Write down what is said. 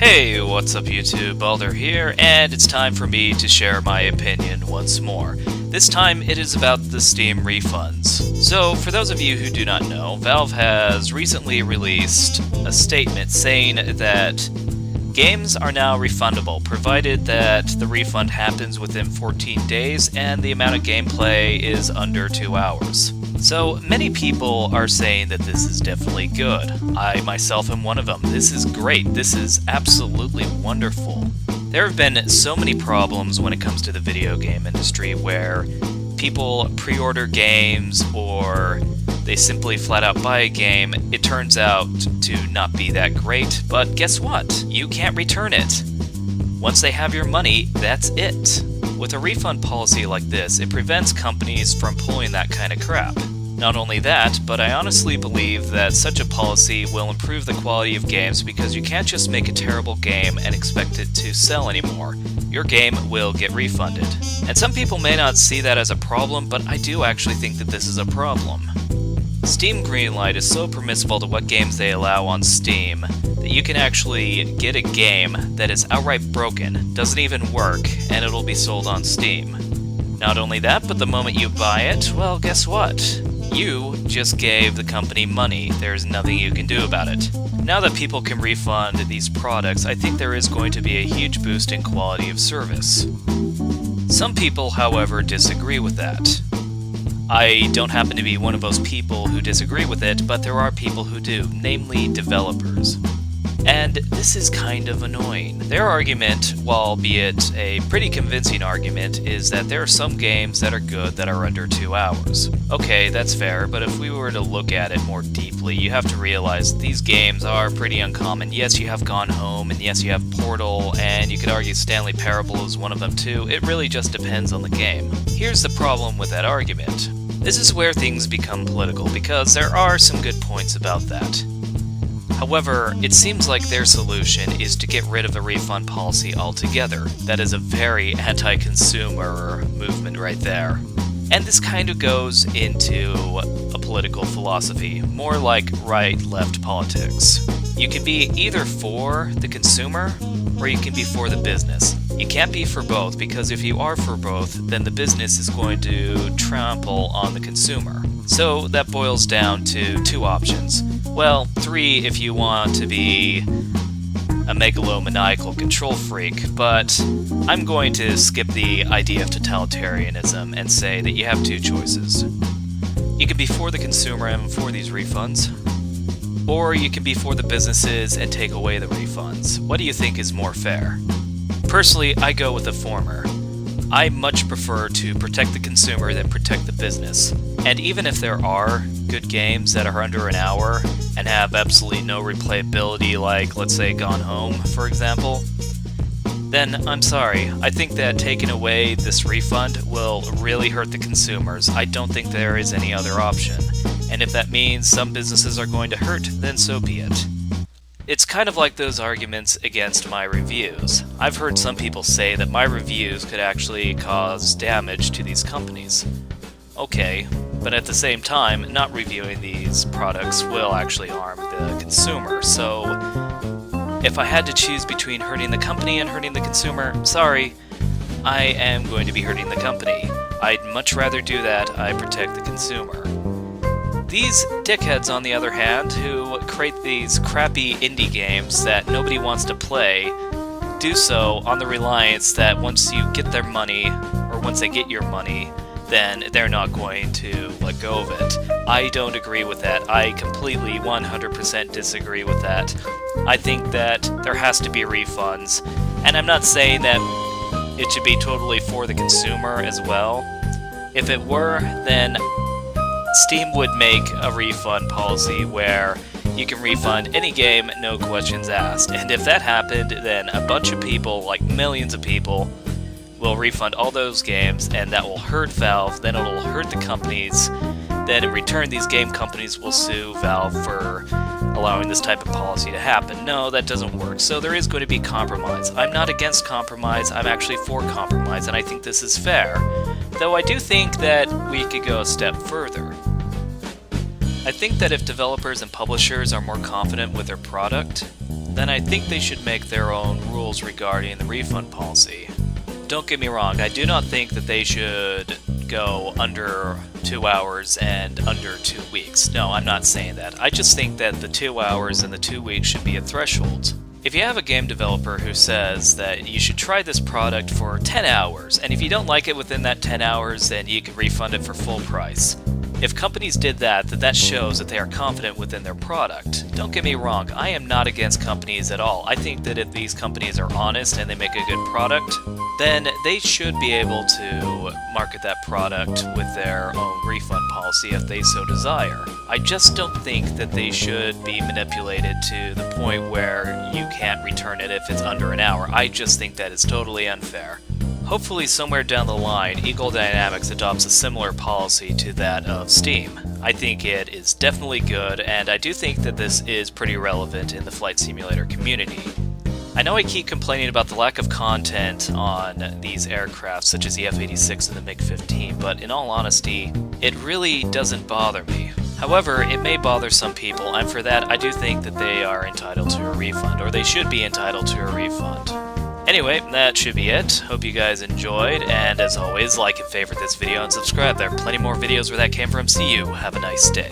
Hey, what's up YouTube? Balder here, and it's time for me to share my opinion once more. This time it is about the Steam refunds. So, for those of you who do not know, Valve has recently released a statement saying that games are now refundable, provided that the refund happens within 14 days and the amount of gameplay is under 2 hours. So, many people are saying that this is definitely good. I myself am one of them. This is great. This is absolutely wonderful. There have been so many problems when it comes to the video game industry where people pre-order games or they simply flat out buy a game. It turns out to not be that great, but guess what? You can't return it. Once they have your money, that's it. With a refund policy like this, it prevents companies from pulling that kind of crap. Not only that, but I honestly believe that such a policy will improve the quality of games because you can't just make a terrible game and expect it to sell anymore. Your game will get refunded. And some people may not see that as a problem, but I do actually think that this is a problem. Steam Greenlight is so permissible to what games they allow on Steam that you can actually get a game that is outright broken, doesn't even work, and it'll be sold on Steam. Not only that, but the moment you buy it, well, guess what? You just gave the company money. There's nothing you can do about it. Now that people can refund these products, I think there is going to be a huge boost in quality of service. Some people, however, disagree with that. I don't happen to be one of those people who disagree with it, but there are people who do, namely developers. And this is kind of annoying. Their argument, albeit a pretty convincing argument, is that there are some games that are good that are under 2 hours. Okay, that's fair, but if we were to look at it more deeply, you have to realize these games are pretty uncommon. Yes, you have Gone Home, and yes, you have Portal, and you could argue Stanley Parable is one of them too. It really just depends on the game. Here's the problem with that argument. This is where things become political, because there are some good points about that. However, it seems like their solution is to get rid of the refund policy altogether. That is a very anti-consumer movement right there. And this kind of goes into a political philosophy, more like right-left politics. You can be either for the consumer, or you can be for the business. You can't be for both, because if you are for both, then the business is going to trample on the consumer. So that boils down to 2 options. Well, 3 if you want to be a megalomaniacal control freak, but I'm going to skip the idea of totalitarianism and say that you have 2 choices. You can be for the consumer and for these refunds, or you can be for the businesses and take away the refunds. What do you think is more fair? Personally, I go with the former. I much prefer to protect the consumer than protect the business. And even if there are good games that are under an hour and have absolutely no replayability, like, let's say, Gone Home, for example, then I'm sorry. I think that taking away this refund will really hurt the consumers. I don't think there is any other option. And if that means some businesses are going to hurt, then so be it. It's kind of like those arguments against my reviews. I've heard some people say that my reviews could actually cause damage to these companies. Okay, but at the same time, not reviewing these products will actually harm the consumer, so if I had to choose between hurting the company and hurting the consumer, sorry, I am going to be hurting the company. I'd much rather do that. I protect the consumer. These dickheads, on the other hand, who create these crappy indie games that nobody wants to play, do so on the reliance that once you get their money, or once they get your money, then they're not going to let go of it. I don't agree with that. I completely 100% disagree with that. I think that there has to be refunds, and I'm not saying that it should be totally for the consumer as well. If it were, then Steam would make a refund policy where you can refund any game, no questions asked. And if that happened, then a bunch of people, like millions of people, will refund all those games, and that will hurt Valve, then it'll hurt the companies. Then in return, these game companies will sue Valve for allowing this type of policy to happen. No, that doesn't work. So there is going to be compromise. I'm not against compromise, I'm actually for compromise, and I think this is fair. Though I do think that we could go a step further. I think that if developers and publishers are more confident with their product, then I think they should make their own rules regarding the refund policy. Don't get me wrong, I do not think that they should go under 2 hours and under 2 weeks. No, I'm not saying that. I just think that the 2 hours and the 2 weeks should be a threshold. If you have a game developer who says that you should try this product for 10 hours, and if you don't like it within that 10 hours, then you can refund it for full price. If companies did that, then that shows that they are confident within their product. Don't get me wrong, I am not against companies at all. I think that if these companies are honest and they make a good product, then they should be able to market that product with their own refund policy if they so desire. I just don't think that they should be manipulated to the point where you can't return it if it's under an hour. I just think that is totally unfair. Hopefully somewhere down the line, Eagle Dynamics adopts a similar policy to that of Steam. I think it is definitely good, and I do think that this is pretty relevant in the flight simulator community. I know I keep complaining about the lack of content on these aircraft, such as the F-86 and the MiG-15, but in all honesty, it really doesn't bother me. However, it may bother some people, and for that, I do think that they are entitled to a refund, or they should be entitled to a refund. Anyway, that should be it. Hope you guys enjoyed, and as always, like and favorite this video and subscribe. There are plenty more videos where that came from. See you. Have a nice day.